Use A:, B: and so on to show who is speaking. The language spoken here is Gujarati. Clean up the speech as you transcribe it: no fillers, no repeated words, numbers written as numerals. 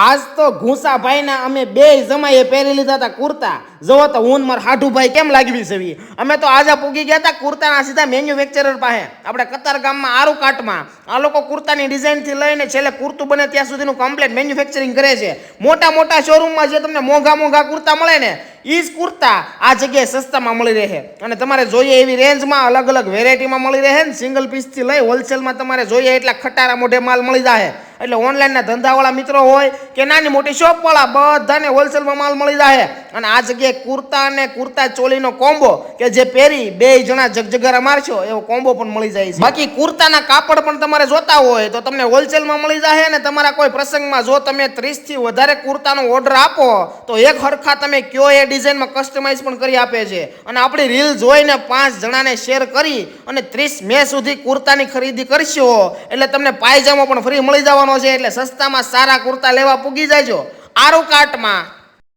A: આજ તો ઘૂસા ભાઈના અમે બે જમાઈએ પહેરી લીધા હતા કુર્તા. જો તો હું મારા હાઠુભાઈ કેમ લાગવી છે. અમે તો આજે પૂગી ગયા હતા કુર્તાના સીધા મેન્યુફેક્ચરર પાસે, આપણે કતાર ગામમાં આરુકાટમાં. આ લોકો કુર્તાની ડિઝાઇનથી લઈને છેલ્લે કુર્તું બને ત્યાં સુધીનું કમ્પ્લીટ મેન્યુફેક્ચરિંગ કરે છે. મોટા મોટા શોરૂમમાં જે તમને મોંઘા મોંઘા કુર્તા મળે ને એ જ કુર્તા આ જગ્યાએ સસ્તામાં મળી રહે. અને તમારે જોઈએ એવી રેન્જમાં અલગ અલગ વેરાયટીમાં મળી રહે ને સિંગલ પીસથી લઈ હોલસેલમાં તમારે જોઈએ એટલા ખટારા મોઢે માલ મળી જાય. એટલે ઓનલાઈનના ધંધાવાળા મિત્રો હોય કે નાની મોટી શોપવાળા બધાને હોલસેલમાં માલ મળી જાય. અને આ જગ્યાએ કુર્તા અને કુર્તા ચોલીનો કોમ્બો કે જે પહેરી બે જણા જગજગારા મારશો એવો કોમ્બો પણ મળી જાય છે. બાકી કુર્તાના કાપડ પણ તમારે જોતા હોય તો તમને હોલસેલમાં મળી જાય. અને તમારા કોઈ પ્રસંગમાં જો તમે 30 થી વધારે કુર્તાનો ઓર્ડર આપો તો એક હરખા તમે કયો એ ડિઝાઇનમાં કસ્ટમાઇઝ પણ કરી આપે છે. અને આપણી રીલ જોઈને 5 જણાને શેર કરી અને 30 મે સુધી કુર્તાની ખરીદી કરશો એટલે તમને પાયજામો પણ ફ્રી મળી જવાનો છે. એટલે સસ્તામાં સારા કુર્તા લેવા પૂગી જાયજો આરુકાટમાં.